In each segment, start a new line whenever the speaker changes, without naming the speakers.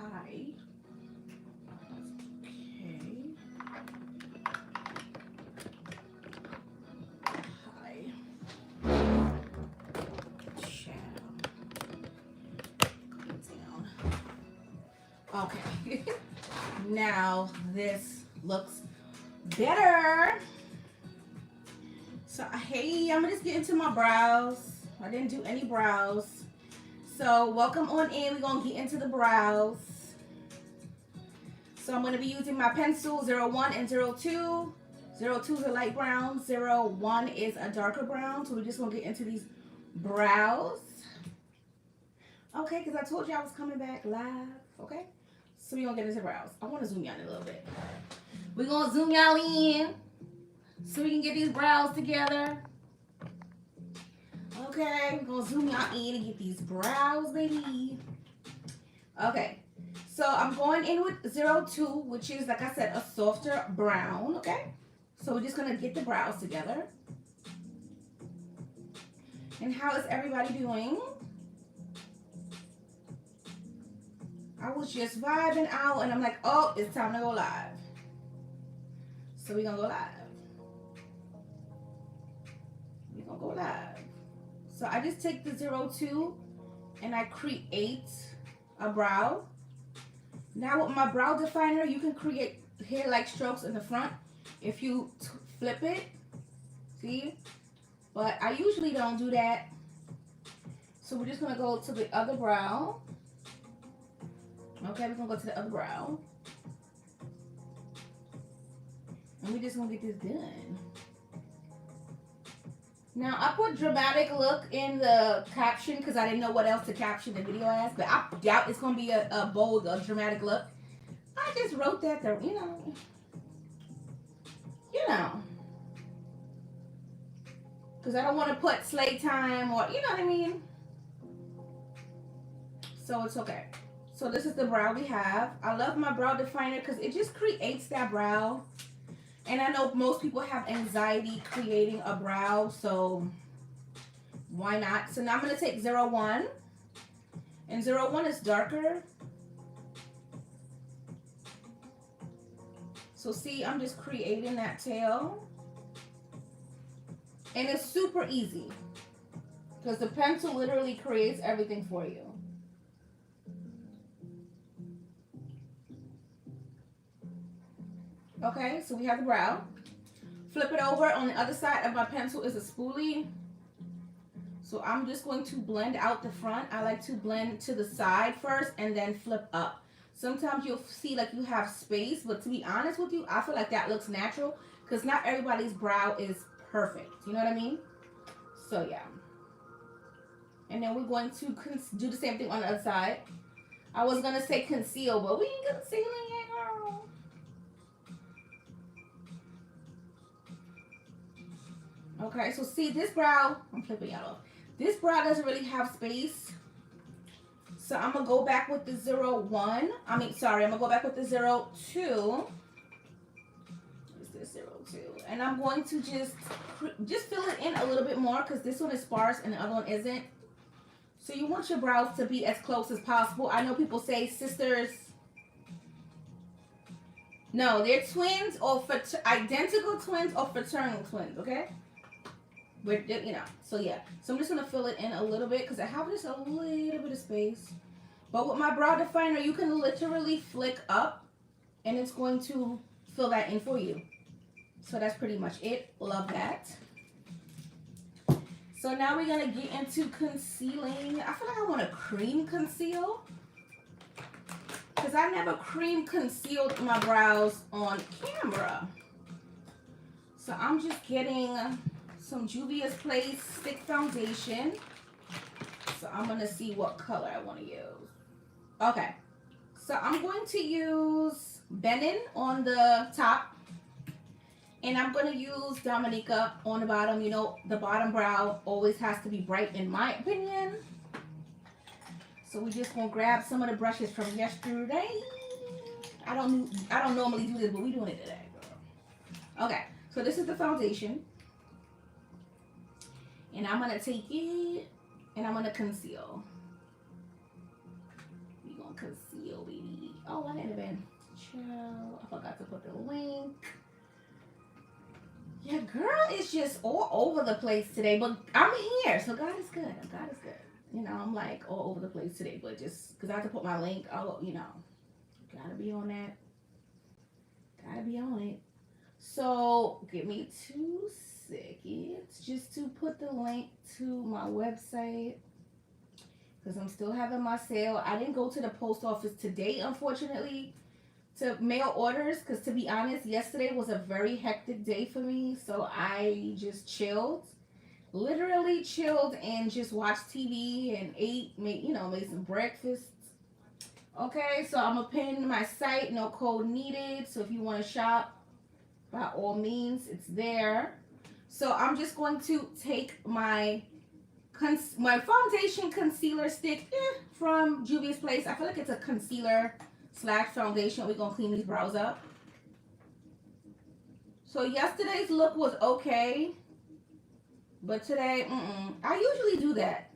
high. Okay. High. Shadow. Down. Okay. Now this looks better. So hey, I'm gonna just get into my brows. I didn't do any brows. So welcome on in. We're gonna get into the brows. So I'm gonna be using my pencil 01 and 02. 02 is a light brown, 01 is a darker brown. So we're just gonna get into these brows. Okay, because I told you I was coming back live. Okay. So we're gonna get into brows. I wanna zoom y'all in a little bit. We're gonna zoom y'all in so we can get these brows together. Okay, we're gonna zoom y'all in and get these brows, baby. Okay, so I'm going in with 02, which is, like I said, a softer brown, okay? So we're just gonna get the brows together. And how is everybody doing? I was just vibing out and I'm like, oh, it's time to go live. So we're gonna go live. We're gonna go live. So I just take the 02 and I create a brow. Now with my brow definer, you can create hair-like strokes in the front if you flip it. See? But I usually don't do that. So we're just gonna go to the other brow. Okay, we're gonna go to the other brow. And we're just gonna get this done. Now, I put dramatic look in the caption because I didn't know what else to caption the video as, but I doubt it's going to be a bold, dramatic look. I just wrote that there, you know. Because I don't want to put slay time or, you know what I mean? So it's okay. So this is the brow we have. I love my brow definer because it just creates that brow. And I know most people have anxiety creating a brow, so why not? So now I'm going to take 01. And 01 is darker. So see, I'm just creating that tail. And it's super easy. Because the pencil literally creates everything for you. Okay, so we have the brow. Flip it over. On the other side of my pencil is a spoolie. So I'm just going to blend out the front. I like to blend to the side first and then flip up. Sometimes you'll see like you have space, but to be honest with you, I feel like that looks natural because not everybody's brow is perfect. You know what I mean? So yeah. And then we're going to do the same thing on the other side. I was going to say conceal, but we ain't concealing it, girl. Okay, so see this brow, I'm flipping y'all off. This brow doesn't really have space. So I'm going to go back with the 01. I'm going to go back with the 02. What's this 02? And I'm going to just fill it in a little bit more because this one is sparse and the other one isn't. So you want your brows to be as close as possible. I know people say sisters. No, they're twins or identical twins or fraternal twins, okay? You know, so yeah. So I'm just going to fill it in a little bit because I have just a little bit of space. But with my brow definer, you can literally flick up and it's going to fill that in for you. So that's pretty much it. Love that. So now we're going to get into concealing. I feel like I want to cream conceal because I never cream concealed my brows on camera. So I'm just getting some Juvia's Place Stick Foundation. So I'm going to see what color I want to use. Okay. So I'm going to use Benin on the top. And I'm going to use Dominica on the bottom. You know, the bottom brow always has to be bright in my opinion. So we're just going to grab some of the brushes from yesterday. I don't normally do this, but we're doing it today, girl. Okay. So this is the foundation. And I'm going to take it and I'm going to conceal. We're going to conceal, baby. Oh, I didn't even chill. I forgot to put the link. Yeah, girl is just all over the place today, but I'm here, so God is good. God is good. You know, I'm like all over the place today, but just because I have to put my link, oh, you know, gotta be on that. Gotta be on it. So give me 2 seconds just to put the link to my website because I'm still having my sale. I didn't go to the post office today, unfortunately, to mail orders because, to be honest, yesterday was a very hectic day for me. So I just chilled, literally chilled, and just watched TV and ate, made some breakfast. Okay, so I'm gonna pin my site, no code needed. So if you want to shop, by all means, it's there. So I'm just going to take my foundation concealer stick from Juvia's Place. I feel like it's a concealer / foundation. We're gonna clean these brows up. So yesterday's look was okay, but today, I usually do that.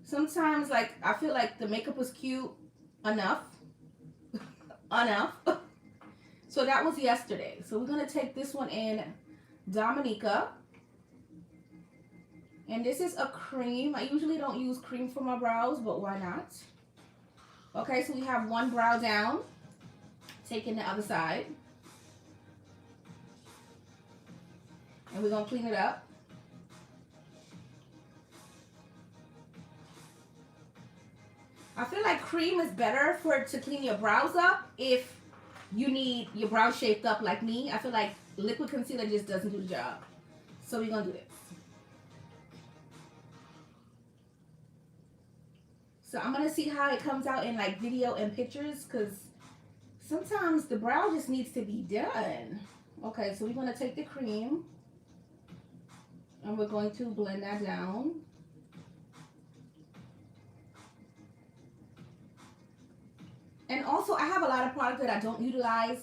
Sometimes, like, I feel like the makeup was cute enough. Enough. So that was yesterday. So we're going to take this one in Dominica. And this is a cream. I usually don't use cream for my brows, but why not? Okay, so we have one brow down. Taking the other side. And we're going to clean it up. I feel like cream is better to clean your brows up if you need your brows shaped up like me. I feel like liquid concealer just doesn't do the job. So we're going to do this. So I'm going to see how it comes out in like video and pictures because sometimes the brow just needs to be done. Okay, so we're going to take the cream and we're going to blend that down. And also, I have a lot of product that I don't utilize.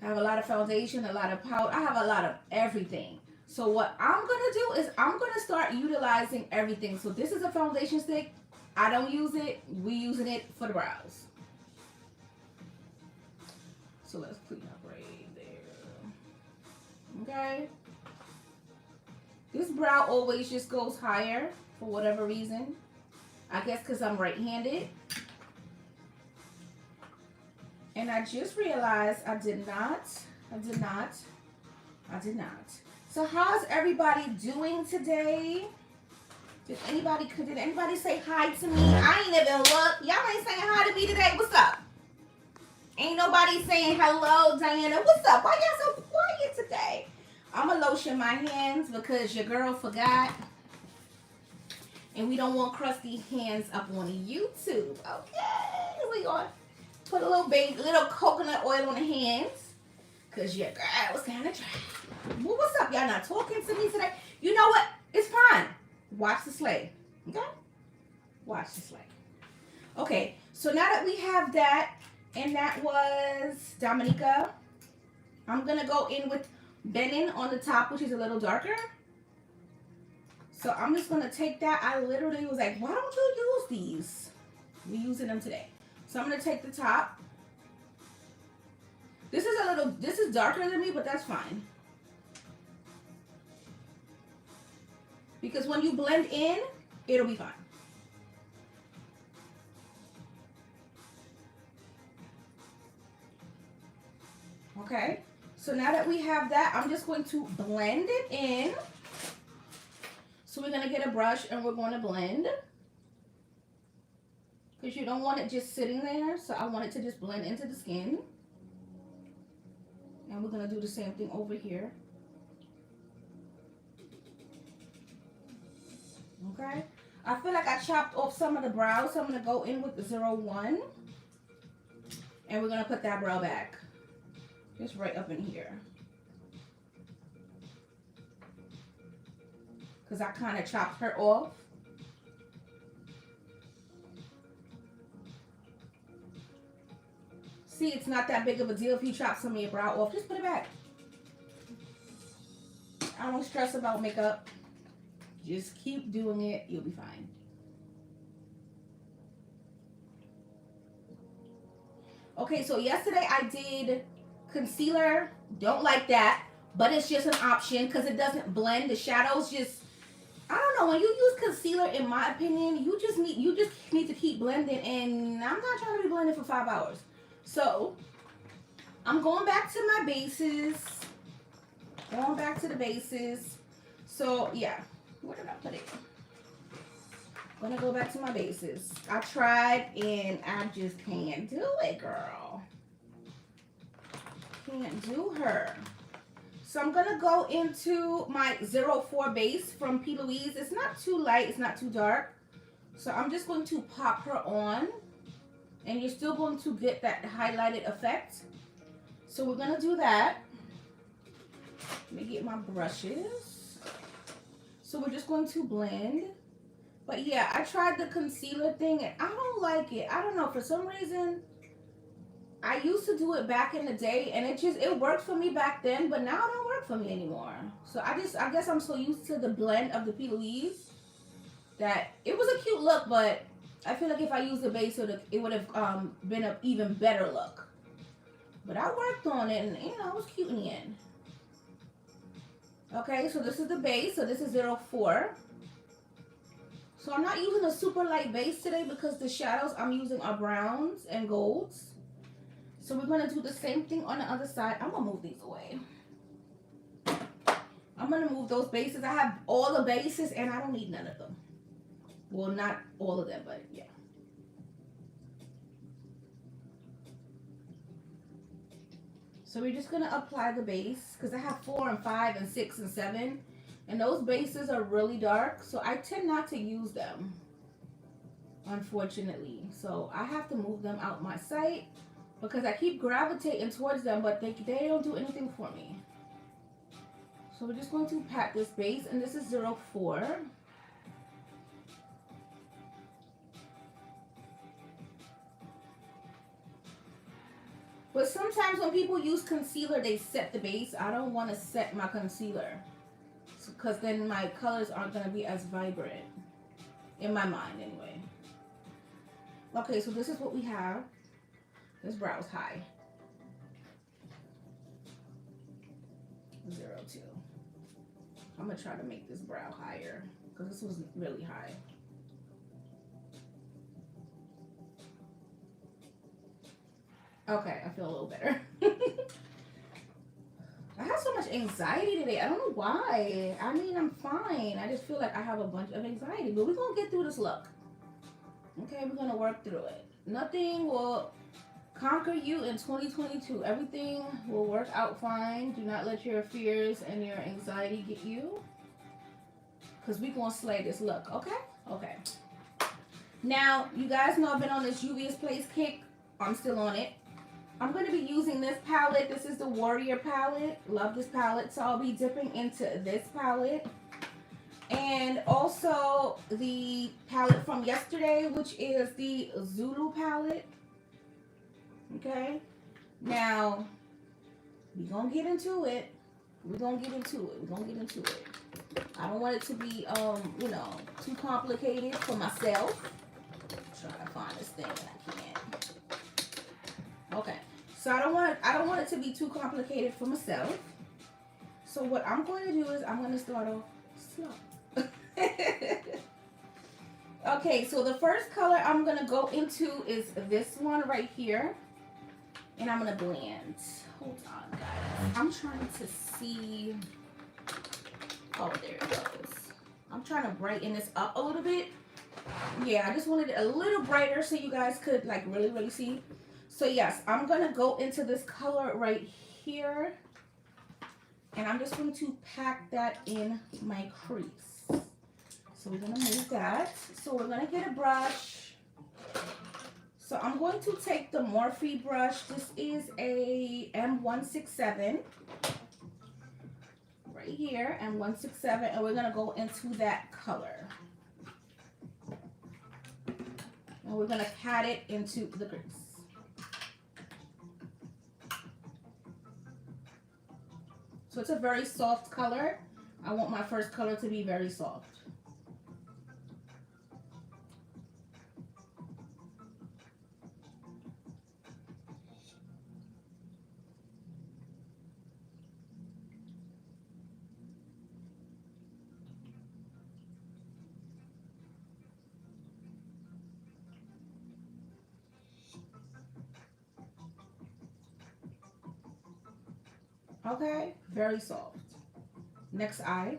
I have a lot of foundation, a lot of powder. I have a lot of everything. So what I'm going to do is I'm going to start utilizing everything. So this is a foundation stick. I don't use it. We're using it for the brows. So let's clean up right there. Okay. This brow always just goes higher for whatever reason. I guess because I'm right-handed. And I just realized I did not. So how's everybody doing today? Did anybody say hi to me? I ain't even look. Y'all ain't saying hi to me today. What's up? Ain't nobody saying hello, Diana. What's up? Why y'all so quiet today? I'm going to lotion my hands because your girl forgot. And we don't want crusty hands up on YouTube. Okay. We going to put a little coconut oil on the hands. Because your girl was kind of dry. Well, what's up? Y'all not talking to me today? You know what? It's fine. Watch the sleigh. Okay? Watch the sleigh. Okay. So now that we have that, and that was Dominica, I'm going to go in with Benin on the top, which is a little darker. So I'm just going to take that. I literally was like, why don't you use these? We're using them today. So I'm going to take the top. This is darker than me, but that's fine. Because when you blend in, it'll be fine. Okay. So now that we have that, I'm just going to blend it in. So we're going to get a brush and we're going to blend. Because you don't want it just sitting there. So I want it to just blend into the skin. And we're going to do the same thing over here. Okay. I feel like I chopped off some of the brows. So I'm going to go in with the 01. And we're going to put that brow back. Just right up in here. Because I kind of chopped her off. See, it's not that big of a deal if you chop some of your brow off. Just put it back. I don't stress about makeup. Just keep doing it. You'll be fine. Okay, so yesterday I did concealer. Don't like that, but it's just an option because it doesn't blend. The shadows just, I don't know. When you use concealer, in my opinion, you just need to keep blending, and I'm not trying to be blending for 5 hours. So I'm going back to my bases. Going back to the bases. So yeah, where did I put it? I'm gonna go back to my bases. I tried and I just can't do it, girl. Can't do her. So I'm gonna go into my 04 base from P. Louise. It's not too light, it's not too dark. So I'm just going to pop her on, and you're still going to get that highlighted effect. So we're gonna do that. Let me get my brushes. So we're just going to blend. But yeah, I tried the concealer thing and I don't like it. I don't know, for some reason, I used to do it back in the day and it worked for me back then, but now it don't work for me anymore. So I guess I'm so used to the blend of the P. Louise that it was a cute look, but I feel like if I used the base, it would have been an even better look. But I worked on it and, you know, it was cute in the end. Okay, so this is the base. So this is 04. So I'm not using a super light base today because the shadows I'm using are browns and golds. So we're going to do the same thing on the other side. I'm going to move these away. I'm going to move those bases. I have all the bases and I don't need none of them. Well, not all of them, but yeah. So we're just going to apply the base because I have 4 and 5 and 6 and 7. And those bases are really dark. So I tend not to use them, unfortunately. So I have to move them out my sight because I keep gravitating towards them, but they don't do anything for me. So we're just going to pat this base, and this is 04. But sometimes when people use concealer, they set the base. I don't want to set my concealer because then my colors aren't going to be as vibrant, in my mind anyway. Okay, so this is what we have. This brow's high. 02. I'm going to try to make this brow higher because this was really high. Okay, I feel a little better. I have so much anxiety today. I don't know why. I mean, I'm fine. I just feel like I have a bunch of anxiety. But we're going to get through this look. Okay, we're going to work through it. Nothing will conquer you in 2022. Everything will work out fine. Do not let your fears and your anxiety get you. Because we're going to slay this look. Okay? Okay. Now, you guys know I've been on this Juvia's Place kick. I'm still on it. I'm going to be using this palette. This is the Warrior palette. Love this palette. So I'll be dipping into this palette. And also the palette from yesterday, which is the Zulu palette. Okay. Now, we're going to get into it. We're going to get into it. We're going to get into it. I don't want it to be, you know, too complicated for myself. I'm trying to find this thing and I can't. Okay. So I don't want it to be too complicated for myself. So what I'm going to do is I'm going to start off slow. Okay, so the first color I'm going to go into is this one right here. And I'm going to blend. Hold on, guys. I'm trying to see. Oh, there it goes. I'm trying to brighten this up a little bit. Yeah, I just wanted it a little brighter so you guys could like really, really see. So yes, I'm going to go into this color right here. And I'm just going to pack that in my crease. So we're going to move that. So we're going to get a brush. So I'm going to take the Morphe brush. This is a M167. Right here, M167. And we're going to go into that color. And we're going to pat it into the crease. So it's a very soft color. I want my first color to be very soft. Okay, very soft. Next eye.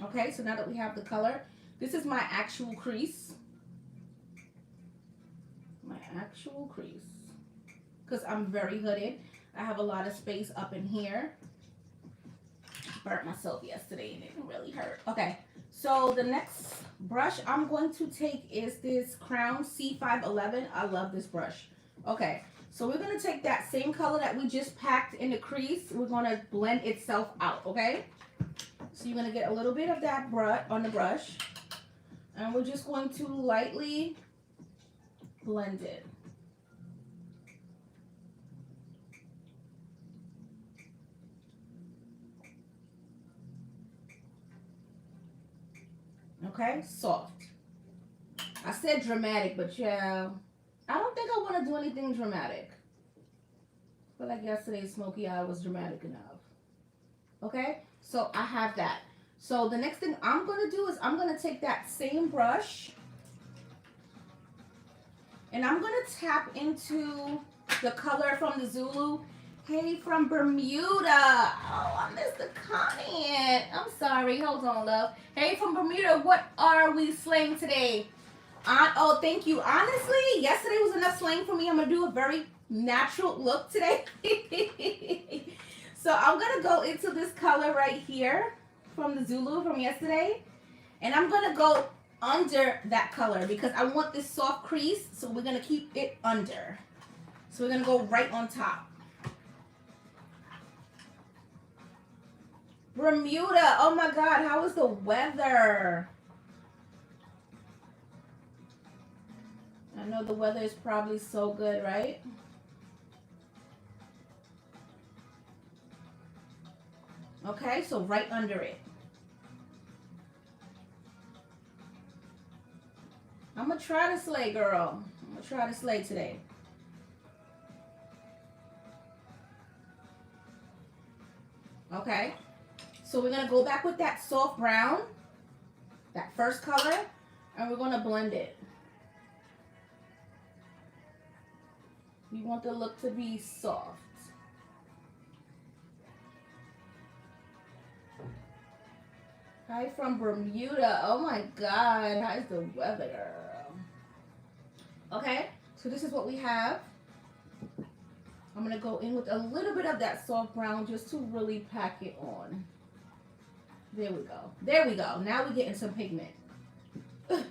Okay, so now that we have the color, this is my actual crease. My actual crease. Because I'm very hooded. I have a lot of space up in here. Burnt myself yesterday and it really hurt. Okay, so the next brush I'm going to take is this Crown C511. I love this brush. Okay, so we're going to take that same color that we just packed in the crease. We're going to blend itself out, okay? So you're going to get a little bit of that on the brush. And we're just going to lightly blend it. Okay, soft. I said dramatic, but yeah, I don't think I want to do anything dramatic. I feel like yesterday's smoky eye was dramatic enough. Okay, so I have that. So the next thing I'm going to do is I'm going to take that same brush and I'm going to tap into the color from the Zulu. Hey, from Bermuda. Oh, I missed the comment. I'm sorry. Hold on, love. Hey, from Bermuda, what are we slaying today? Oh, thank you. Honestly, yesterday was enough slaying for me. I'm going to do a very natural look today. So I'm going to go into this color right here from the Zulu from yesterday. And I'm going to go under that color because I want this soft crease. So we're going to keep it under. So we're going to go right on top. Bermuda, oh my God, how is the weather? I know the weather is probably so good, right? Okay, so right under it. I'm gonna try to slay, girl. I'm gonna try to slay today. Okay. So we're going to go back with that soft brown, that first color, and we're going to blend it. We want the look to be soft. Hi from Bermuda. Oh my God. How's the weather, girl? Okay, so this is what we have. I'm going to go in with a little bit of that soft brown just to really pack it on. There we go. There we go. Now we're getting some pigment. And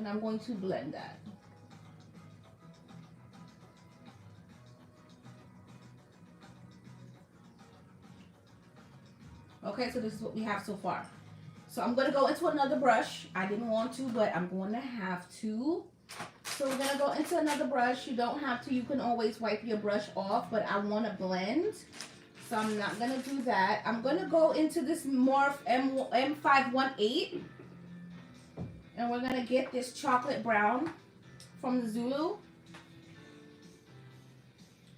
I'm going to blend that. Okay, so this is what we have so far. So I'm going to go into another brush. I didn't want to, but I'm going to have to. So we're going to go into another brush. You don't have to. You can always wipe your brush off, but I want to blend. So I'm not going to do that. I'm going to go into this Morphe M518. And we're going to get this chocolate brown from the Zulu.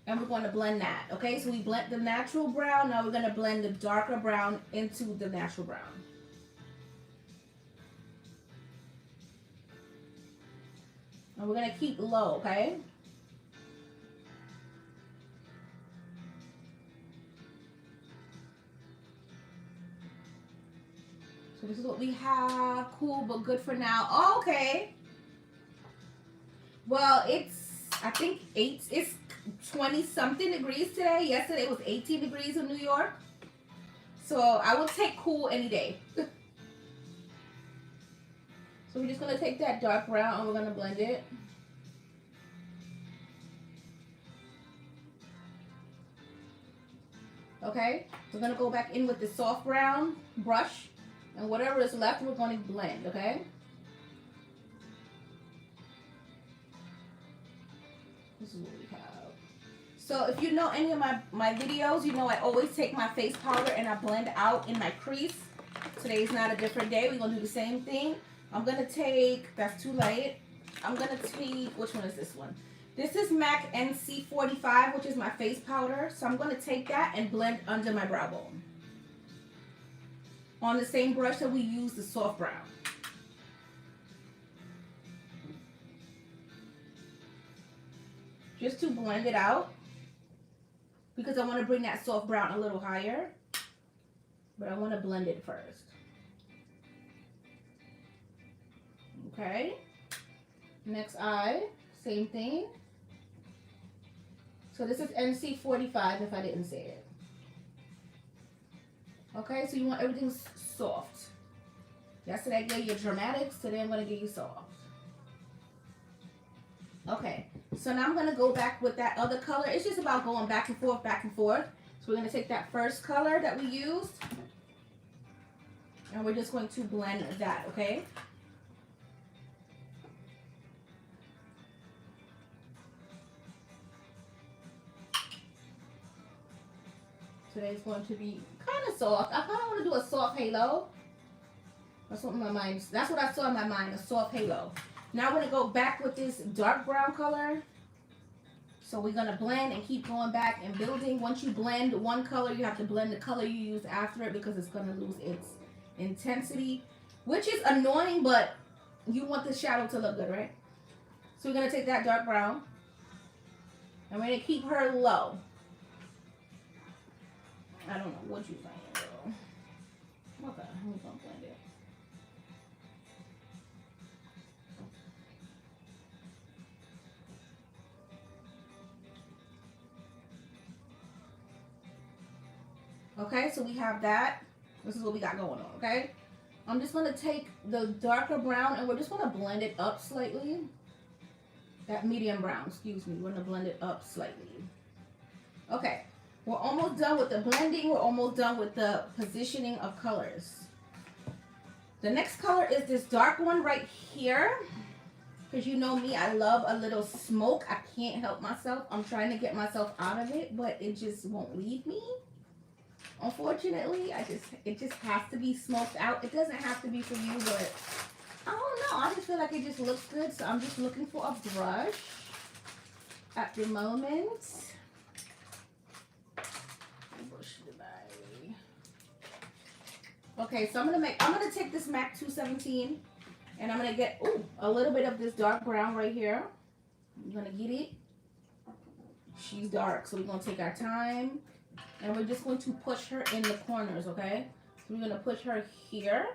And we're going to blend that. Okay, so we blend the natural brown. Now we're going to blend the darker brown into the natural brown. And we're going to keep low, okay? So this is what we have. Cool, but good for now. Oh, okay. Well, I think it's 20 something degrees today. Yesterday was 18 degrees in New York. So I will take cool any day. So we're just going to take that dark brown and we're going to blend it. Okay, we're going to go back in with the soft brown brush. And whatever is left, we're going to blend, okay? This is what we have. So if you know any of my videos, you know I always take my face powder and I blend out in my crease. Today's not a different day. We're going to do the same thing. I'm going to take, that's too light. I'm gonna take, which one is this one? This is MAC NC45, which is my face powder. So I'm gonna take that and blend under my brow bone. On the same brush that we use the soft brow. Just to blend it out. Because I want to bring that soft brown a little higher. But I want to blend it first. Okay. Next eye, same thing. So this is NC45 if I didn't say it. Okay, so you want everything soft. Yesterday I gave you dramatics, today I'm going to give you soft. Okay, so now I'm going to go back with that other color. It's just about going back and forth, back and forth. So we're going to take that first color that we used. And we're just going to blend that, okay? Today's going to be kind of soft. I kind of want to do a soft halo. That's what my mind. That's what I saw in my mind, a soft halo. Now I'm going to go back with this dark brown color. So we're going to blend and keep going back and building. Once you blend one color, you have to blend the color you use after it because it's going to lose its intensity, which is annoying, but you want the shadow to look good, right? So we're going to take that dark brown and we're going to keep her low. I don't know what you're saying, girl. Okay, I'm going to blend it. Okay, so we have that. This is what we got going on, okay? I'm just going to take the darker brown and we're just going to blend it up slightly. That medium brown, excuse me. We're going to blend it up slightly. Okay, we're almost done with the blending. We're almost done with the positioning of colors. The next color is this dark one right here. Because you know me, I love a little smoke. I can't help myself. I'm trying to get myself out of it, but it just won't leave me. Unfortunately, it just has to be smoked out. It doesn't have to be for you, but I don't know. I just feel like it just looks good, so I'm just looking for a brush at the moment. Okay, so I'm gonna take this MAC 217 and I'm gonna get a little bit of this dark brown right here. I'm gonna get it. She's dark, so we're gonna take our time. And we're just going to push her in the corners, okay? So we're going to push her here.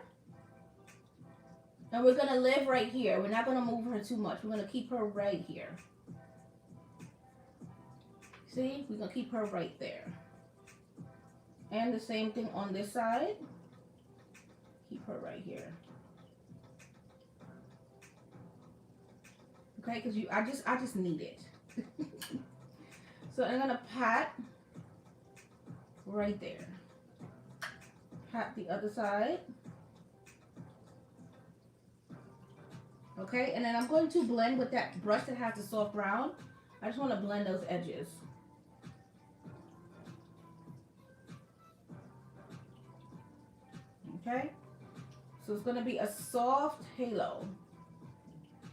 And we're going to live right here. We're not going to move her too much. We're going to keep her right here. See? We're going to keep her right there. And the same thing on this side. Keep her right here. Okay? Because I just need it. So I'm going to pat right there. Pat the other side. Okay, and then I'm going to blend with that brush that has the soft brown. I just want to blend those edges. Okay, so it's going to be a soft halo.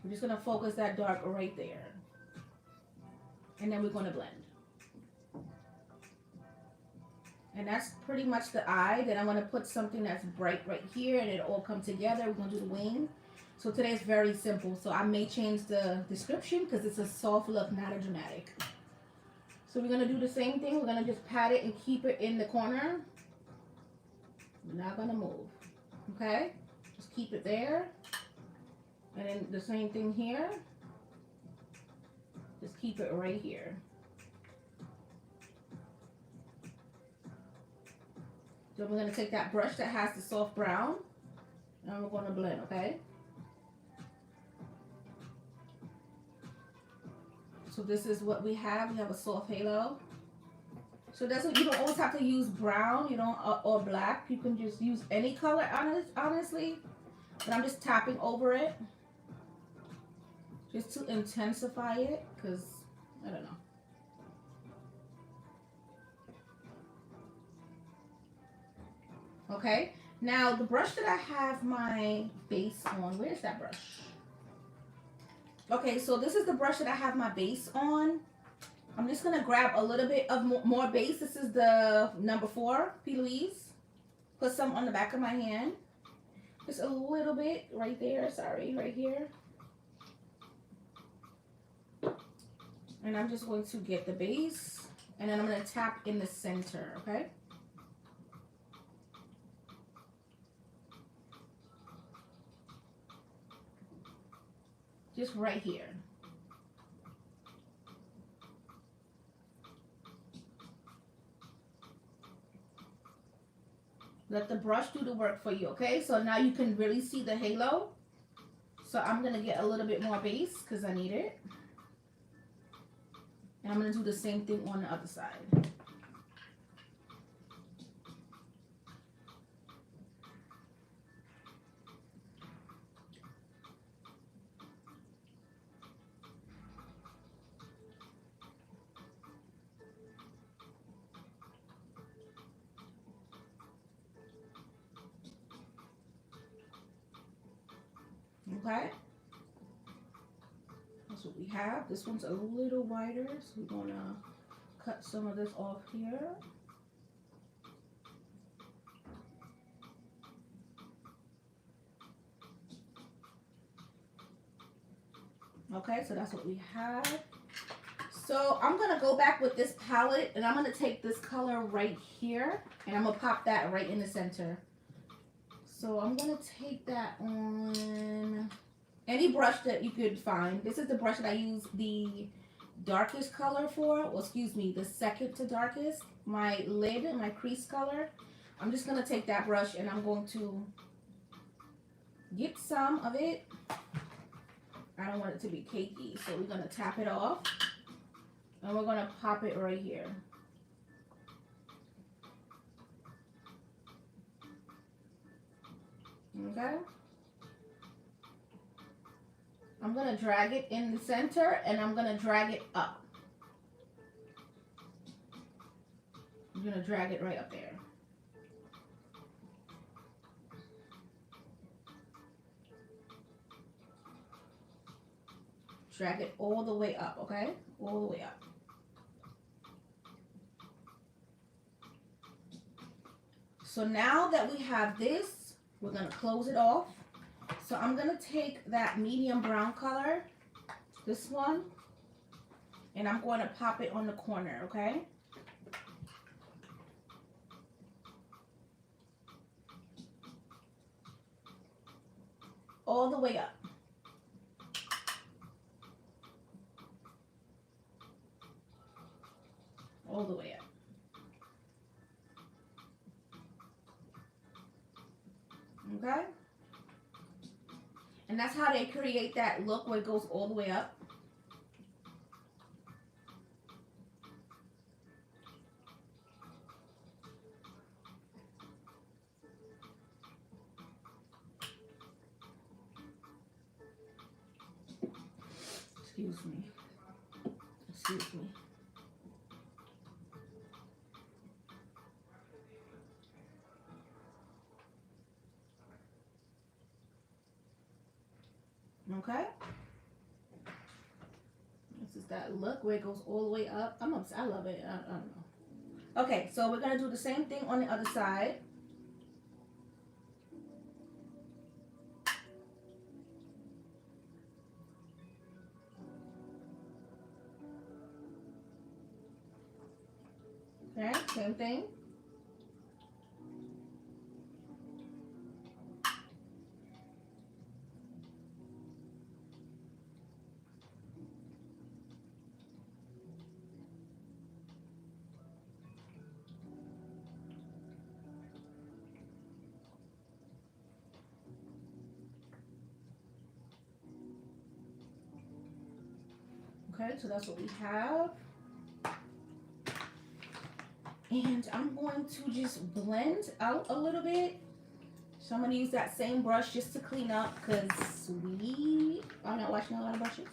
We're just going to focus that dark right there. And then we're going to blend. And that's pretty much the eye. Then I'm going to put something that's bright right here and it'll all come together. We're going to do the wing. So today is very simple. So I may change the description because it's a soft look, not a dramatic. So we're going to do the same thing. We're going to just pat it and keep it in the corner. We're not going to move. Okay? Just keep it there. And then the same thing here. Just keep it right here. So we're going to take that brush that has the soft brown and we're going to blend, okay? So this is what we have. We have a soft halo. So that's what you don't always have to use brown, you don't, or black. You can just use any color, honestly. But I'm just tapping over it just to intensify it because, I don't know. Okay, now the brush that I have my base on, where's that brush? Okay, so this is the brush that I have my base on. I'm just gonna grab a little bit of more base. This is the number 4, P. Louise. Put some on the back of my hand. Just a little bit right there. Sorry, right here. And I'm just going to get the base. And then I'm going to tap in the center, okay? Just right here. Let the brush do the work for you, okay? So now you can really see the halo. So I'm going to get a little bit more base because I need it. And I'm going to do the same thing on the other side. Okay? That's what we have. This one's a little wider, so we're going to cut some of this off here. Okay, so that's what we have. So I'm going to go back with this palette, and I'm going to take this color right here, and I'm going to pop that right in the center. So I'm going to take that on any brush that you could find. This is the brush that I use the darkest color for. Well, excuse me, the second to darkest. My lid, my crease color. I'm just going to take that brush, and I'm going to get some of it. I don't want it to be cakey, so we're going to tap it off. And we're going to pop it right here. Okay? I'm going to drag it in the center, and I'm going to drag it up. I'm going to drag it right up there. Drag it all the way up, okay? All the way up. So now that we have this, we're going to close it off. So I'm going to take that medium brown color, this one, and I'm going to pop it on the corner, okay? All the way up. All the way up. Okay? And that's how they create that look where it goes all the way up. Excuse me. Excuse me. Okay. This is that look where it goes all the way up. I'm upset. I love it. I don't know. Okay, so we're going to do the same thing on the other side. Okay, same thing. Okay, so that's what we have. And I'm going to just blend out a little bit. So I'm going to use that same brush just to clean up because I'm not washing a lot of brushes.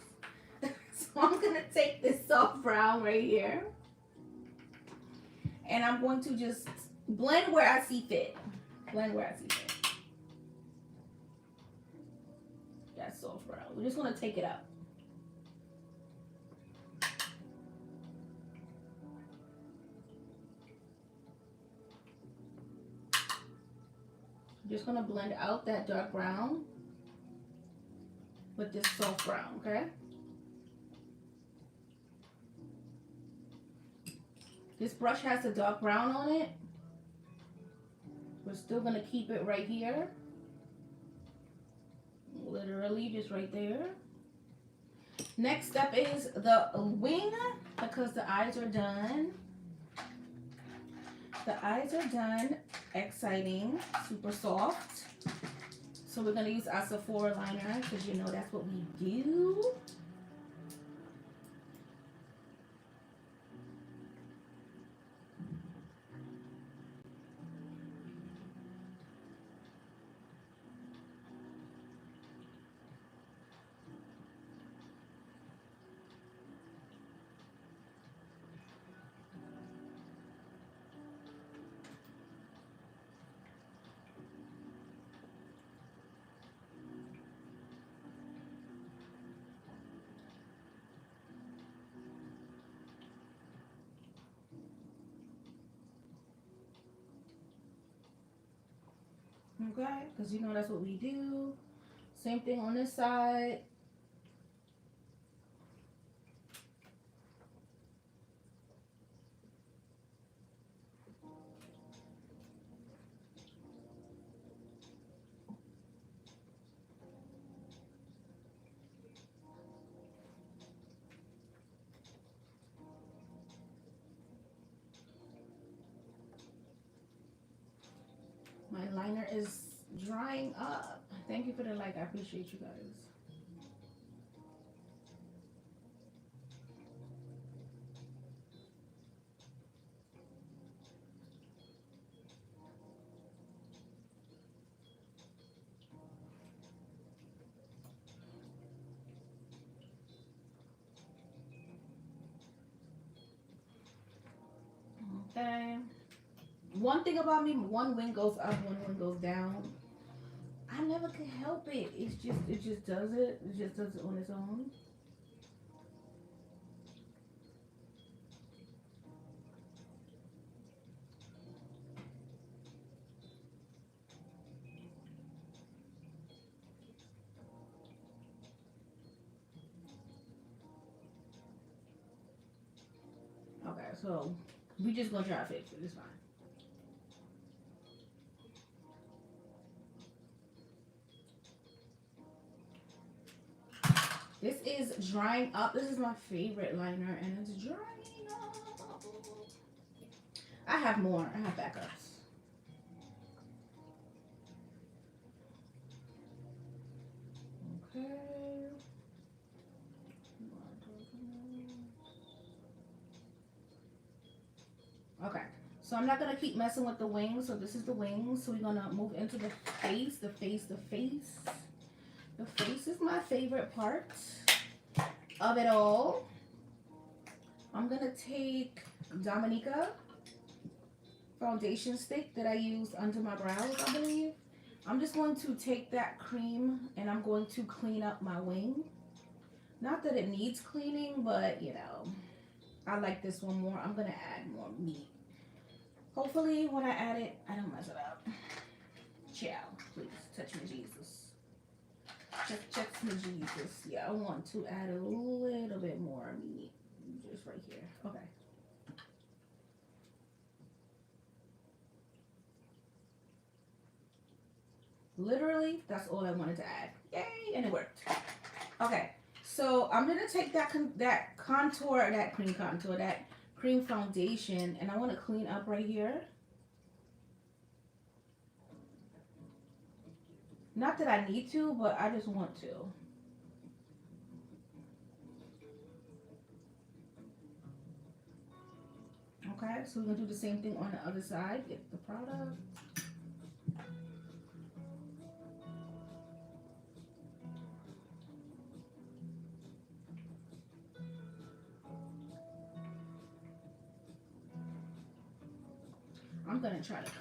So I'm going to take this soft brown right here. And I'm going to just blend where I see fit. Blend where I see fit. That soft brown. We're just going to take it up. just gonna blend out that dark brown with this soft brown, okay? This brush has a dark brown on it. We're still gonna keep it right here. Literally just right there. Next step is the wing, because the eyes are done. The eyes are done. Exciting, super soft. So we're gonna use our Sephora liner because you know that's what we do. Okay, because you know that's what we do. Same thing on this side. My liner is drying up. Thank you for the like. I appreciate you guys. Okay. One thing about me, one wing goes up, one wing goes down. I never can help it. It just does it. It just does it on its own. Okay, so we just gonna try to fix it. It's fine. This is drying up. This is my favorite liner, and it's drying up. I have more. I have backups. Okay. Okay. So I'm not gonna keep messing with the wings. So this is the wings. So we're gonna move into the face. The face. The face. The face is my favorite part of it all. I'm gonna take Dominica foundation stick that I used under my brows, I believe. I'm just going to take that cream and I'm going to clean up my wing. Not that it needs cleaning, but you know, I like this one more. I'm gonna add more meat. Hopefully when I add it, I don't mess it up. Ciao, please touch me, Jesus. Touch me, Jesus. Yeah, I want to add a little bit more meat. Just right here. Okay. Literally, that's all I wanted to add. Yay, and it worked. Okay, so I'm gonna take that contour, that cream contour, that cream foundation, and I want to clean up right here. Not that I need to, but I just want to. Okay, so we're gonna do the same thing on the other side. Get the product.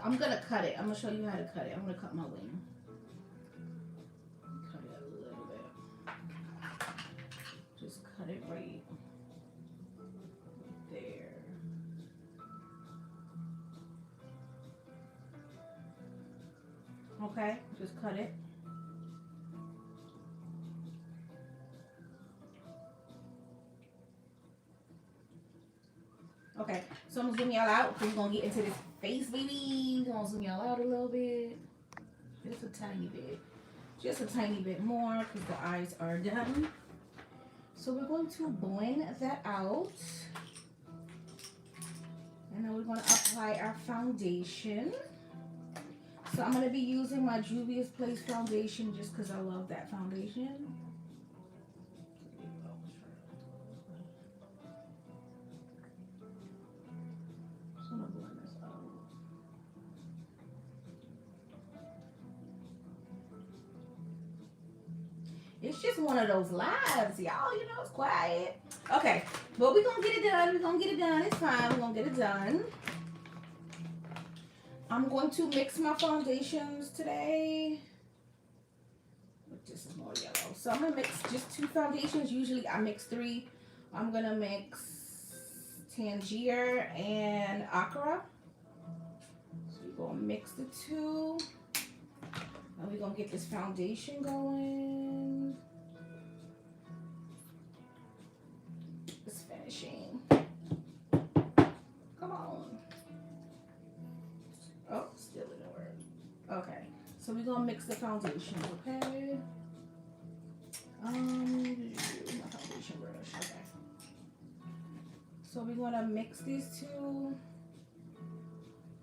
I'm gonna cut it. I'm gonna show you how to cut it. I'm gonna cut my wing. Cut it a little bit. Just cut it right there. Okay, just cut it. Okay, so I'm gonna zoom y'all out because we're gonna get into this face, baby. I'm gonna zoom y'all out a little bit. Just a tiny bit. Just a tiny bit more because the eyes are done. So we're going to blend that out. And then we're going to apply our foundation. So I'm going to be using my Juvia's Place foundation just because I love that foundation. So I'm going to blend this out. It's just one of those lives, y'all. You know, it's quiet. Okay, but we're going to get it done. We're going to get it done. It's fine. We're going to get it done. I'm going to mix my foundations today. This is more yellow. So I'm going to mix just 2 foundations. Usually I mix 3. I'm going to mix Tangier and Acra. So we're going to mix the 2. And we're going to get this foundation going. It's finishing. Come on. Oh, still didn't work. Okay. So we're gonna mix the foundation, okay? My foundation brush, okay. So we're gonna mix these 2.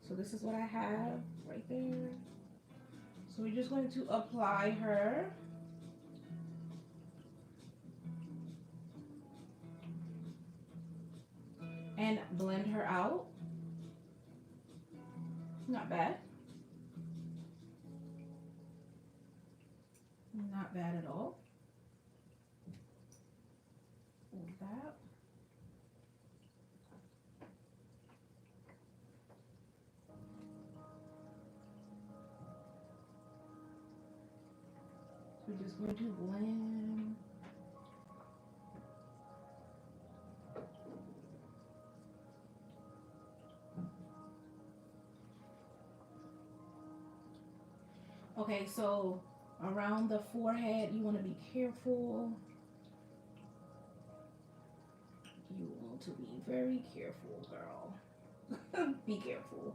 So this is what I have right there. So we're just going to apply her. And blend her out. Not bad. Not bad at all. Like that. We're just going to blend. Okay, so around the forehead, you want to be careful. You want to be very careful, girl. Be careful.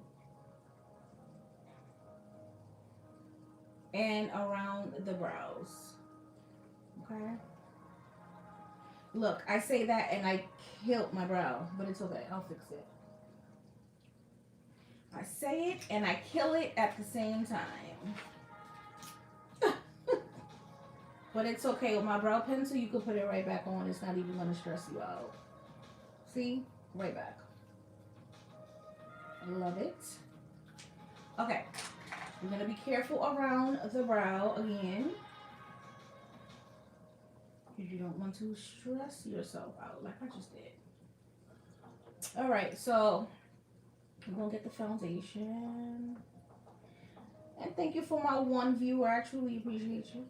And around the brows. Okay? Look, I say that and I killed my brow, but it's okay. I'll fix it. I say it and I kill it at the same time. But it's okay. With my brow pencil, you can put it right back on. It's not even going to stress you out. See? Right back. Love it. Okay. We're going to be careful around the brow again. Because you don't want to stress yourself out like I just did. Alright, so I'm going to get the foundation. And thank you for my 1 viewer. I truly appreciate you.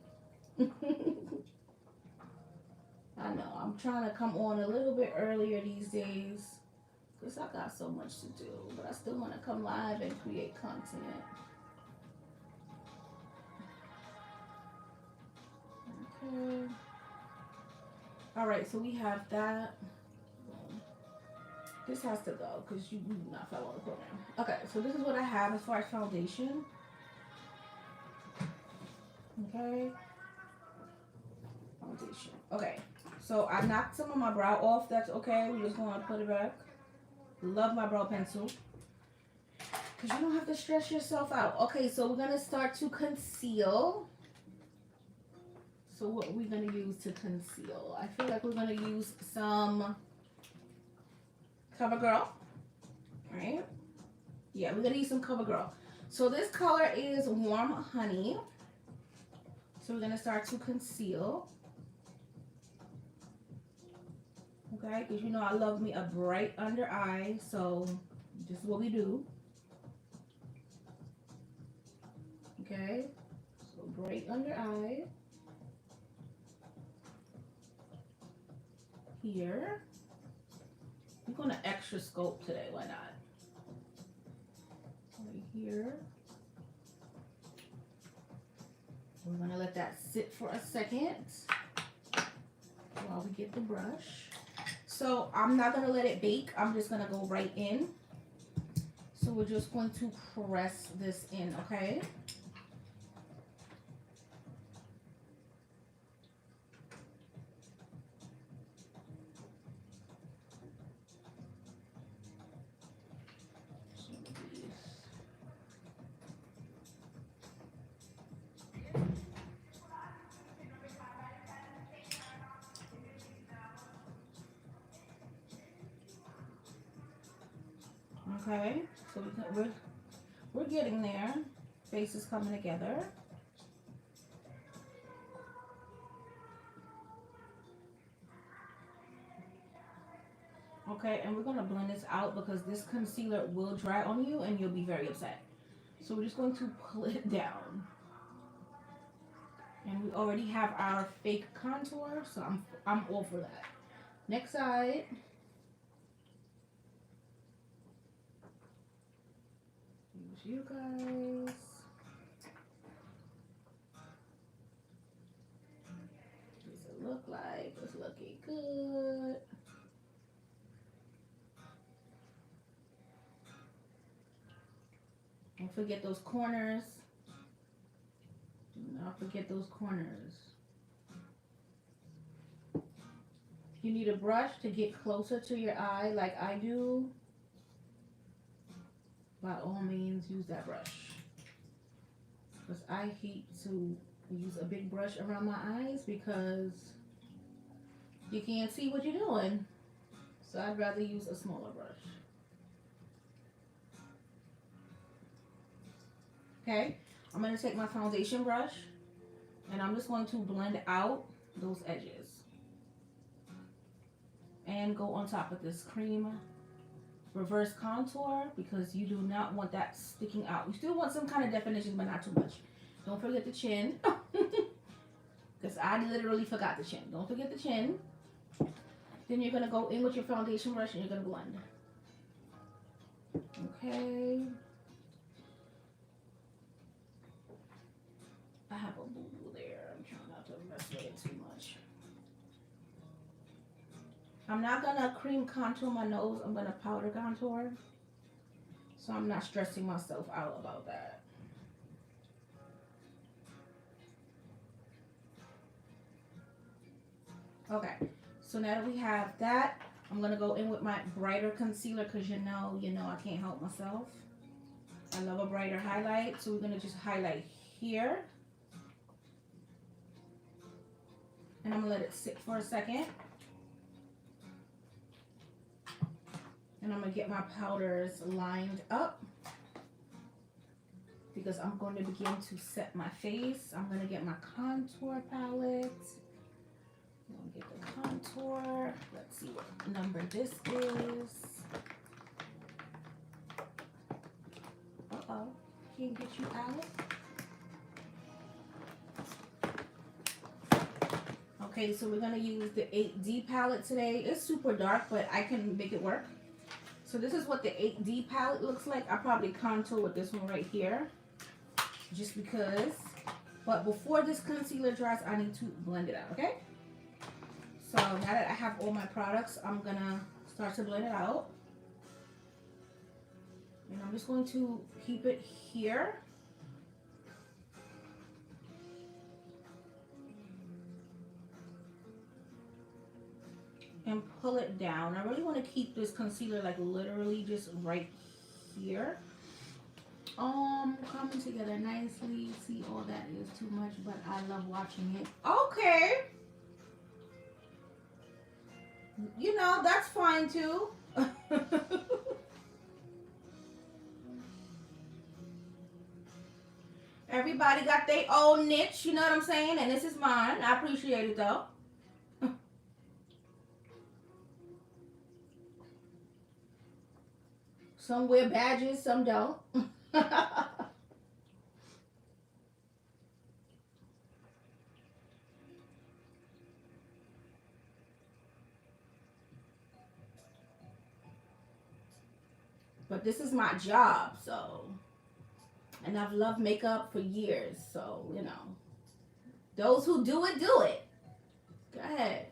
I know, I'm trying to come on a little bit earlier these days because I got so much to do, but I still want to come live and create content. Okay. Alright, so we have that. This has to go because you do not follow the program. Okay, so this is what I have as far as foundation. Okay. Foundation. Okay, so I knocked some of my brow off. That's okay. We're just going to put it back. Love my brow pencil. Because you don't have to stress yourself out. Okay, so we're going to start to conceal. So what are we going to use to conceal? I feel like we're going to use some CoverGirl. Right? Yeah, we're going to use some CoverGirl. So this color is Warm Honey. So we're going to start to conceal. Okay, because you know I love me a bright under eye, so this is what we do. Okay, so bright under eye. Here. I'm going to extra scope today, why not? Right here. We're gonna let that sit for a second while we get the brush. So I'm not gonna let it bake. I'm just gonna go right in. So we're just going to press this in, okay? Okay, so we're getting there. Face is coming together. Okay, and we're gonna blend this out because this concealer will dry on you and you'll be very upset. So we're just going to pull it down. And we already have our fake contour, so I'm all for that. Next side. Here's you guys. What does it look like? It's looking good. Don't forget those corners. Do not forget those corners. You need a brush to get closer to your eye like I do. By all means, use that brush. Because I hate to use a big brush around my eyes because you can't see what you're doing. So I'd rather use a smaller brush. Okay, I'm going to take my foundation brush and I'm just going to blend out those edges. And go on top of this cream reverse contour because you do not want that sticking out. You still want some kind of definition, but not too much. Don't forget the chin. Because I literally forgot the chin. Don't forget the chin. Then you're going to go in with your foundation brush and you're going to blend. Okay. I have a boo-boo there. I'm trying not to mess with it too much. I'm not going to cream contour my nose. I'm going to powder contour. So I'm not stressing myself out about that. Okay. So now that we have that, I'm going to go in with my brighter concealer because you know I can't help myself. I love a brighter highlight. So we're going to just highlight here. And I'm going to let it sit for a second. And I'm going to get my powders lined up because I'm going to begin to set my face. I'm going to get my contour palette. I'm going to get the contour. Let's see what number this is. Uh-oh. Can't get you out. Okay, so we're going to use the 8D palette today. It's super dark, but I can make it work. So this is what the 8D palette looks like. I probably contour with this one right here. Just because. But before this concealer dries, I need to blend it out, okay? So now that I have all my products, I'm going to start to blend it out. And I'm just going to keep it here. And pull it down. I really want to keep this concealer like literally just right here. Coming together nicely. See, all that is too much, but I love watching it. Okay. You know, that's fine too. Everybody got their own niche, you know what I'm saying? And this is mine. I appreciate it though. Some wear badges, some don't. But this is my job, so. And I've loved makeup for years, so, you know. Those who do it, do it. Go ahead.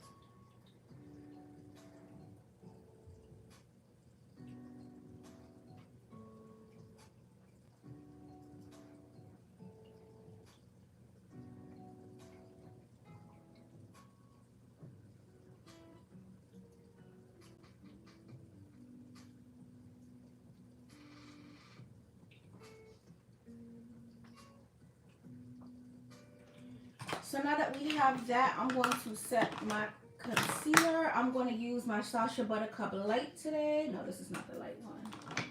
So now that we have that, I'm going to set my concealer. I'm going to use my Sacha Buttercup Light today. No, this is not the light one.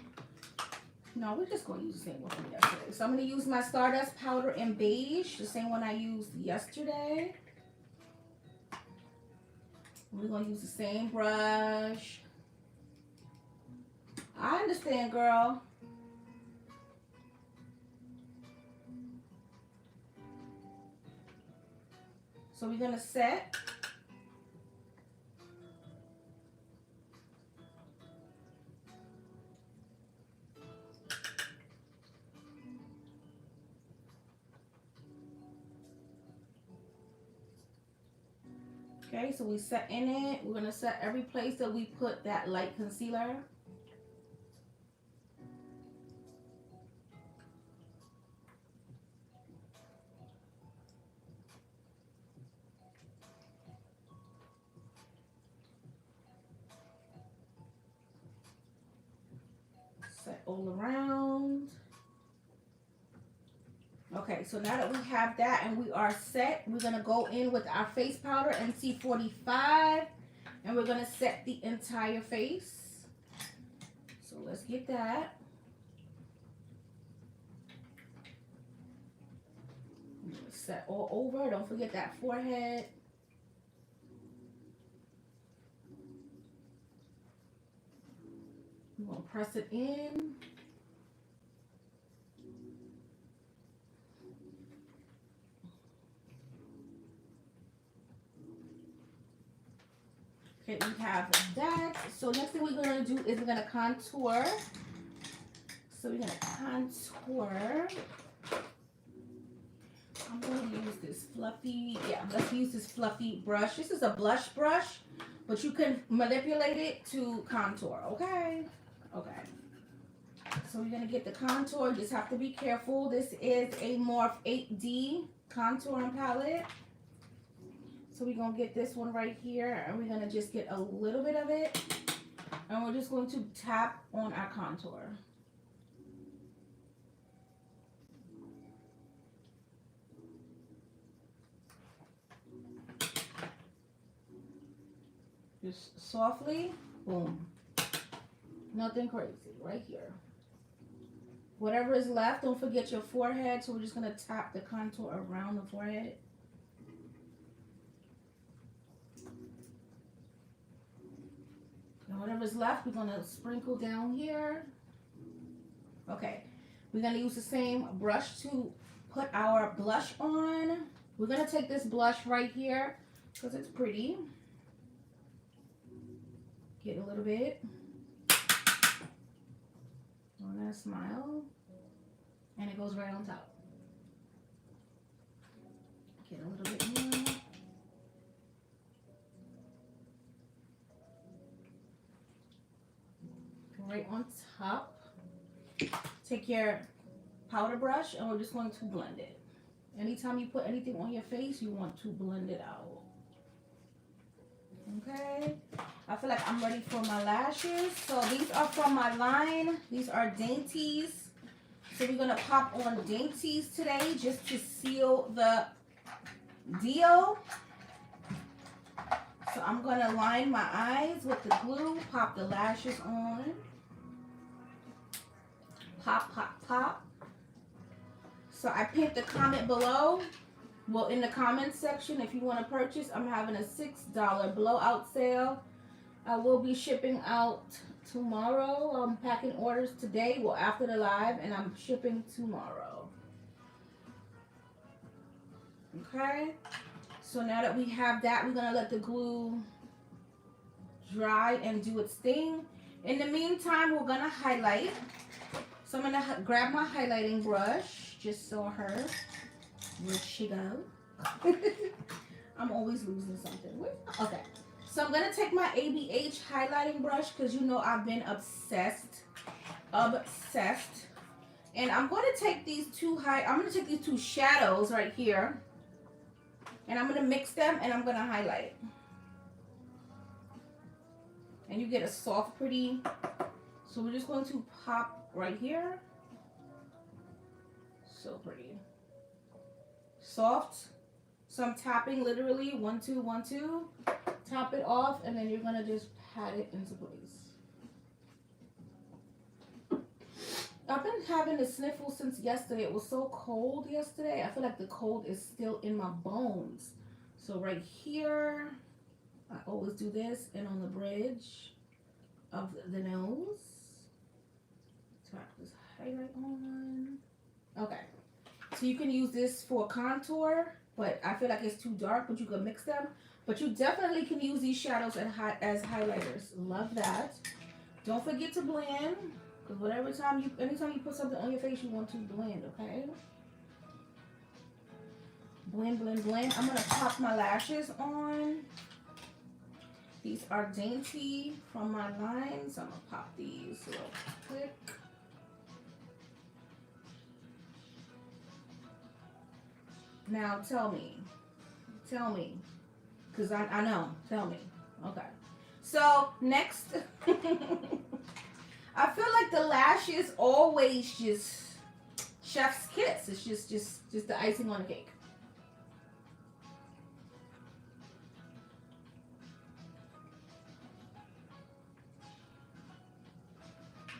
No, we're just going to use the same one from yesterday. So I'm going to use my Stardust Powder in Beige, the same one I used yesterday. We're going to use the same brush. I understand, girl. So we're going to set. Okay, so we set in it. We're going to set every place that we put that light concealer. Set all around. Okay, so now that we have that and we are set, we're going to go in with our face powder, NC45, and we're going to set the entire face. So let's get that. Set all over. Don't forget that forehead. We're going to press it in. Okay, we have that. So next thing we're going to do is we're going to contour. So we're going to contour. I'm going to use this fluffy, let's use this fluffy brush. This is a blush brush, but you can manipulate it to contour, okay? Okay. So we're going to get the contour. You just have to be careful. This is a Morphe 8D contouring palette. So we're going to get this one right here, and we're going to just get a little bit of it, and we're just going to tap on our contour. Just softly, boom. Nothing crazy, right here. Whatever is left, don't forget your forehead, so we're just going to tap the contour around the forehead. And whatever's left, we're going to sprinkle down here. Okay, we're going to use the same brush to put our blush on. We're going to take this blush right here because it's pretty. Get a little bit. On that smile. And it goes right on top. Get a little bit more. Right on top. Take your powder brush and we're just going to blend it. Anytime you put anything on your face, you want to blend it out. Okay, I feel like I'm ready for my lashes. So these are from my line. These are Dainties. So we're gonna pop on Dainties today just to seal the deal. So I'm gonna line my eyes with the glue, pop the lashes on. Pop, pop, pop. So I pinned the comment below. Well, in the comments section, if you want to purchase, I'm having a $6 blowout sale. I will be shipping out tomorrow. I'm packing orders today, well, after the live, and I'm shipping tomorrow. Okay. So now that we have that, we're going to let the glue dry and do its thing. In the meantime, we're going to highlight. So I'm going to grab my highlighting brush. Just saw her. Where'd she go? I'm always losing something. Okay. So I'm gonna take my ABH highlighting brush because you know I've been obsessed. Obsessed. And I'm going to take these two shadows right here. And I'm going to mix them and I'm going to highlight. And you get a soft, pretty. So we're just going to pop right here. So pretty. Soft. So I'm tapping literally 1, 2, 1, 2. Tap it off and then you're going to just pat it into place. I've been having a sniffle since yesterday. It was so cold yesterday. I feel like the cold is still in my bones. So right here, I always do this, and on the bridge of the nose. Tap this highlight on. Okay. So you can use this for contour, but I feel like it's too dark, but you can mix them. But you definitely can use these shadows as highlighters. Love that. Don't forget to blend. Because anytime you put something on your face, you want to blend, okay? Blend, blend, blend. I'm going to pop my lashes on. These are Dainty from my line, so I'm going to pop these real quick. Now, tell me, because I know, tell me. Okay. So, next... I feel like the lashes always just chef's kiss. It's just the icing on the cake.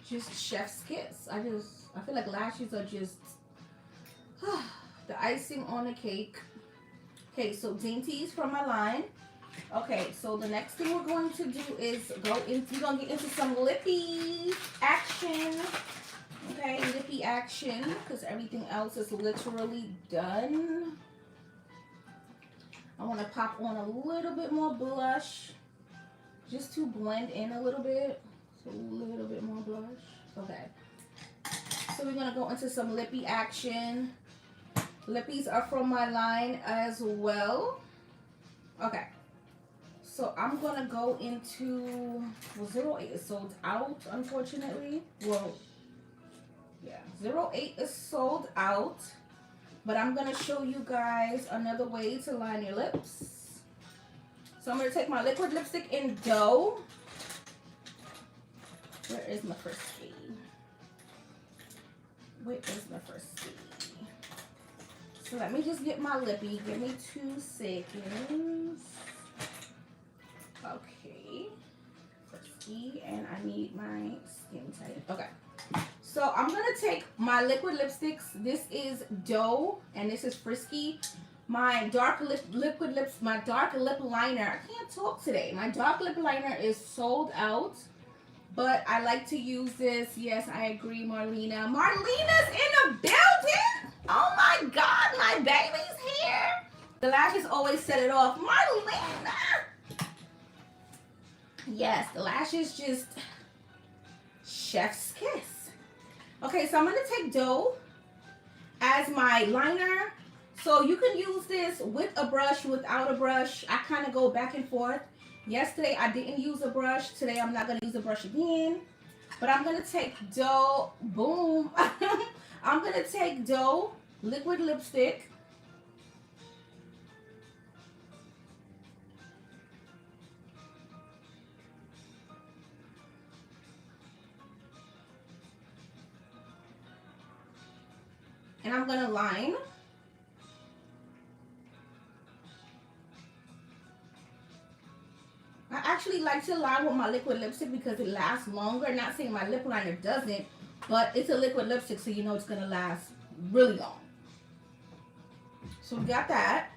Just chef's kiss. I feel like lashes are just the icing on the cake. Okay, so Dainties from my line. Okay, so the next thing we're going to do is we're going to get into some lippy action. Okay, lippy action, because everything else is literally done. I want to pop on a little bit more blush, just to blend in a little bit. So a little bit more blush. Okay. So we're going to go into some lippy action. Lippies are from my line as well. Okay. So I'm going to go into, well, 08 is sold out, unfortunately. Well, yeah, 08 is sold out. But I'm going to show you guys another way to line your lips. So I'm going to take my liquid lipstick in Dough. Where is my first shade? Where is my first shade? So let me just get my lippy. Give me 2 seconds. Okay, frisky, and I need my skin tight. Okay, so I'm gonna take my liquid lipsticks. This is Dough, and this is Frisky. My dark lip liner. I can't talk today. My dark lip liner is sold out, but I like to use this. Yes, I agree, Marlena. Marlena's in the building. Oh my God, my baby's here. The lashes always set it off. Marlena. Yes, the lashes just chef's kiss. Okay, so I'm going to take Dough as my liner. So you can use this with a brush, without a brush. I kind of go back and forth. Yesterday I didn't use a brush. Today I'm not going to use a brush again. But I'm going to take Dough. Boom. I'm going to take Dough liquid lipstick. And I'm going to line. I actually like to line with my liquid lipstick because it lasts longer. Not saying my lip liner doesn't, but it's a liquid lipstick, so you know it's going to last really long. So we got that.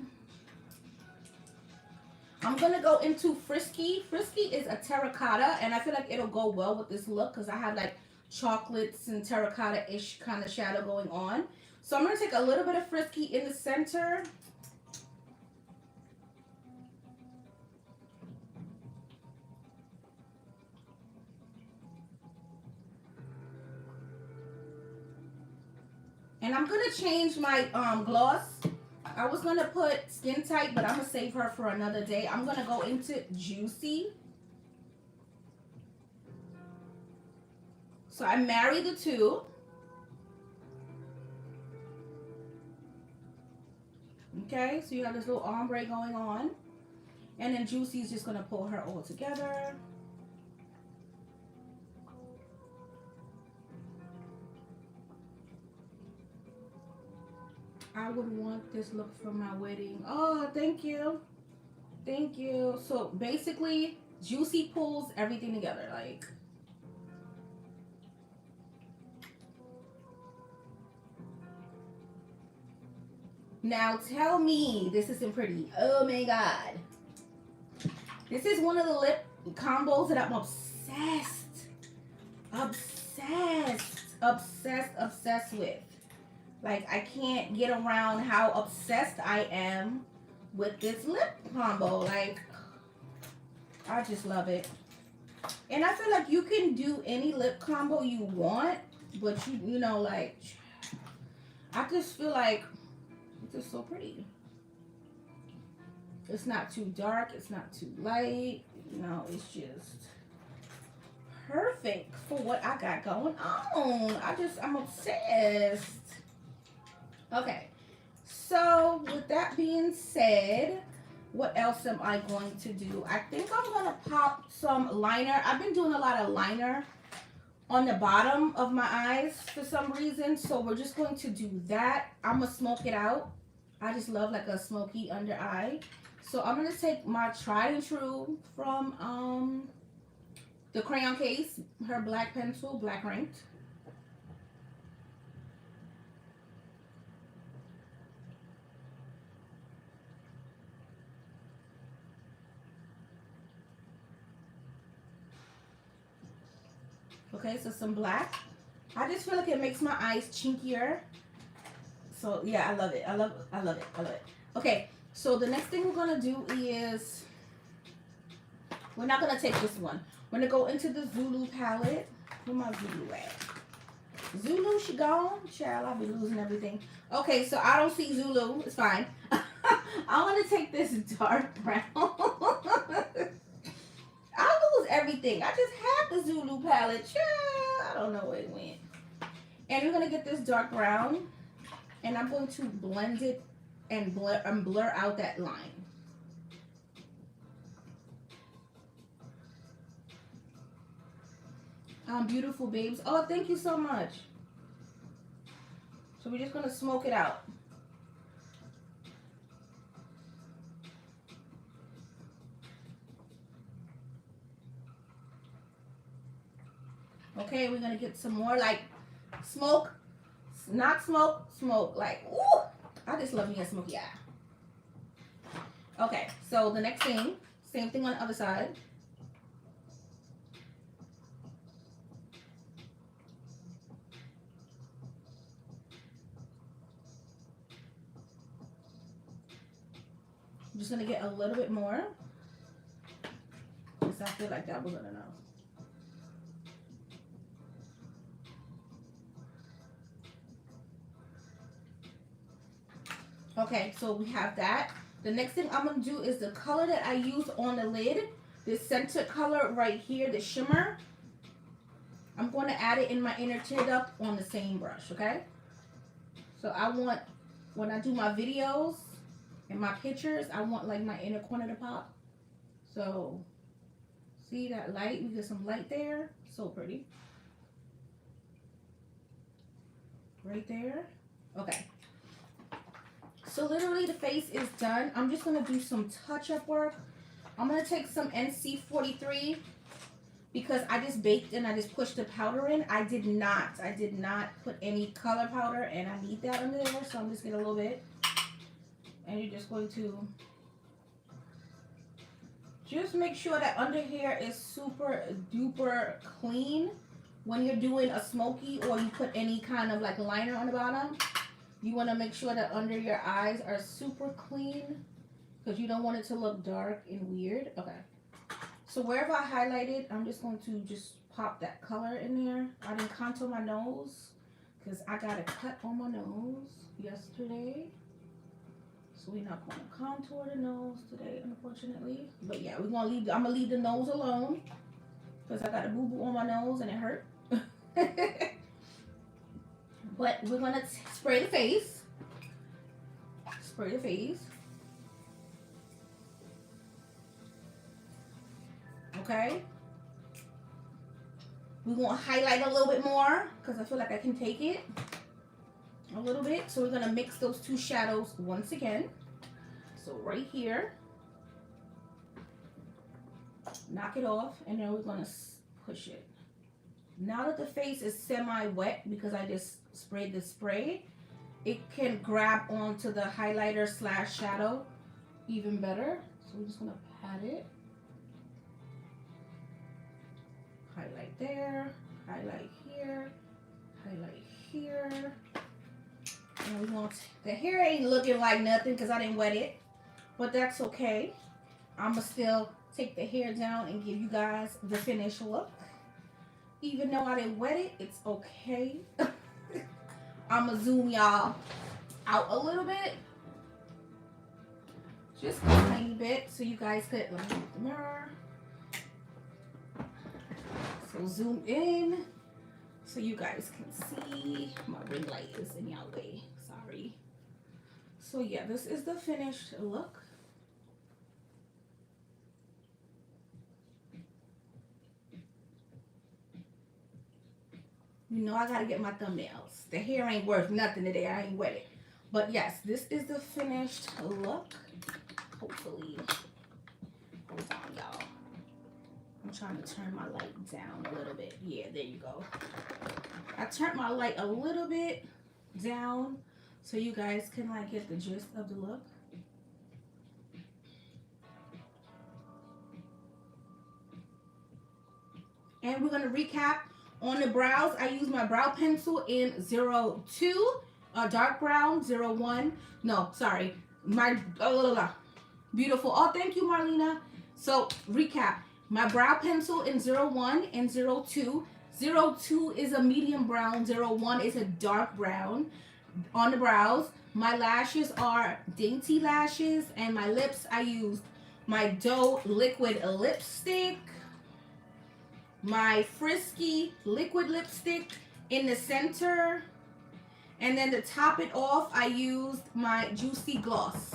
I'm going to go into Frisky. Frisky is a terracotta, and I feel like it'll go well with this look because I have like chocolates and terracotta-ish kind of shadow going on. So I'm going to take a little bit of Frisky in the center. And I'm going to change my gloss. I was going to put Skin Tight, but I'm going to save her for another day. I'm going to go into Juicy. So I marry the two. Okay, so you have this little ombre going on. And then Juicy's just going to pull her all together. I would want this look for my wedding. Oh, thank you. Thank you. So basically, Juicy pulls everything together. Like, now tell me this isn't pretty. Oh my God. This is one of the lip combos that I'm obsessed with. Like, I can't get around how obsessed I am with this lip combo. Like, I just love it. And I feel like you can do any lip combo you want, but you know, like, I just feel like it's just so pretty. It's not too dark, it's not too light, you know, it's just perfect for what I got going on. I'm obsessed. Okay, so with that being said, what else am I going to do? I think I'm going to pop some liner. I've been doing a lot of liner on the bottom of my eyes for some reason, so we're just going to do that. I'm going to smoke it out. I just love like a smoky under eye. So I'm going to take my tried and true from the crayon case, her black pencil, black ranked. Okay, so some black. I just feel like it makes my eyes chinkier. So yeah, I love it. I love it. Okay, so the next thing we're gonna do is, we're not gonna take this one. We're gonna go into the Zulu palette. Where my Zulu at? Zulu, she gone? Child, I'll be losing everything. Okay, so I don't see Zulu. It's fine. I'm gonna take this dark brown. I lose everything. I just have the Zulu palette. Child, I don't know where it went. And we're gonna get this dark brown, and I'm going to blend it and blur out that line. Beautiful babes. Oh, thank you so much. So we're just gonna smoke it out. Okay, we're gonna get some more like smoke, not smoke, smoke. Like, ooh, I just love me a smoky eye. Okay, so the next thing, same thing on the other side. I'm just gonna get a little bit more, because I feel like that wasn't enough. Okay, so we have that. The next thing I'm going to do is the color that I use on the lid, this center color right here, the shimmer. I'm going to add it in my inner tear duct on the same brush, okay? So I want, when I do my videos and my pictures, I want like my inner corner to pop. So, see that light? We get some light there. So pretty. Right there. Okay. So literally the face is done. I'm just going to do some touch-up work. I'm going to take some NC43 because I just baked and I just pushed the powder in. I did not put any color powder, and I need that under there. So I'm just getting a little bit. And you're just going to just make sure that under here is super duper clean when you're doing a smoky or you put any kind of like liner on the bottom. You want to make sure that under your eyes are super clean because you don't want it to look dark and weird. Okay. So wherever I highlighted, I'm just going to just pop that color in there. I didn't contour my nose because I got a cut on my nose yesterday. So we're not going to contour the nose today, unfortunately. But yeah, we're gonna leave. I'm gonna leave the nose alone because I got a boo boo on my nose and it hurt. But we're gonna spray the face. Spray the face. Okay. We're gonna highlight a little bit more because I feel like I can take it a little bit. So we're gonna mix those two shadows once again. So right here, knock it off, and then we're gonna push it. Now that the face is semi-wet because I just sprayed the spray, it can grab onto the highlighter / shadow even better. So we're just gonna pat it. Highlight there, highlight here, highlight here. And we want the hair ain't looking like nothing because I didn't wet it, but that's okay. I'ma still take the hair down and give you guys the finished look. Even though I didn't wet it, it's okay. I'ma zoom y'all out a little bit, just a tiny bit, so you guys could look at the mirror. So zoom in so you guys can see. My ring light is in y'all way. Sorry. So yeah, this is the finished look. You know I gotta get my thumbnails. The hair ain't worth nothing today. I ain't wet it. But yes, this is the finished look. Hopefully. Hold on, y'all. I'm trying to turn my light down a little bit. Yeah, there you go. I turned my light a little bit down so you guys can like get the gist of the look. And we're gonna recap on the brows. I use my brow pencil in 02, dark brown, 01. No, sorry, my beautiful. Oh, thank you, Marlena. So recap. My brow pencil in 01 and 02. 02 is a medium brown. 01 is a dark brown on the brows. My lashes are Dainty Lashes, and my lips, I used my Doe liquid lipstick, my Frisky liquid lipstick in the center, and then to top it off, I used my Juicy Gloss.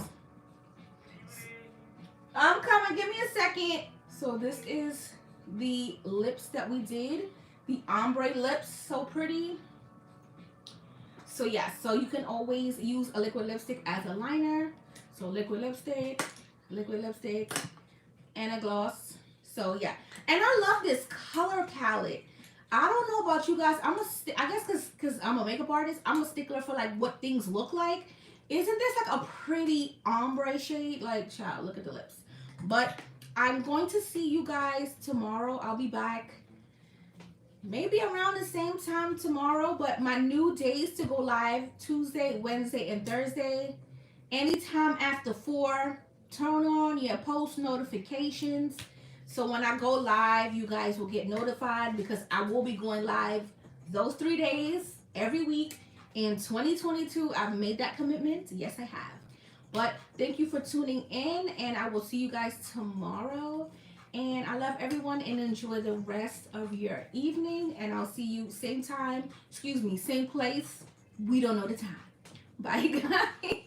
I'm coming. Give me a second. So this is the lips that we did. The ombre lips, so pretty. So yeah, so you can always use a liquid lipstick as a liner. So liquid lipstick, and a gloss. So yeah, and I love this color palette. I don't know about you guys. I guess because I'm a makeup artist, I'm a stickler for like what things look like. Isn't this like a pretty ombre shade? Like, child, look at the lips. But I'm going to see you guys tomorrow. I'll be back maybe around the same time tomorrow. But my new days to go live, Tuesday, Wednesday, and Thursday. Anytime after 4, turn on your post notifications. So when I go live, you guys will get notified because I will be going live those 3 days every week. In 2022, I've made that commitment. Yes, I have. But thank you for tuning in, and I will see you guys tomorrow. And I love everyone, and enjoy the rest of your evening. And I'll see you same time, same place. We don't know the time. Bye, guys.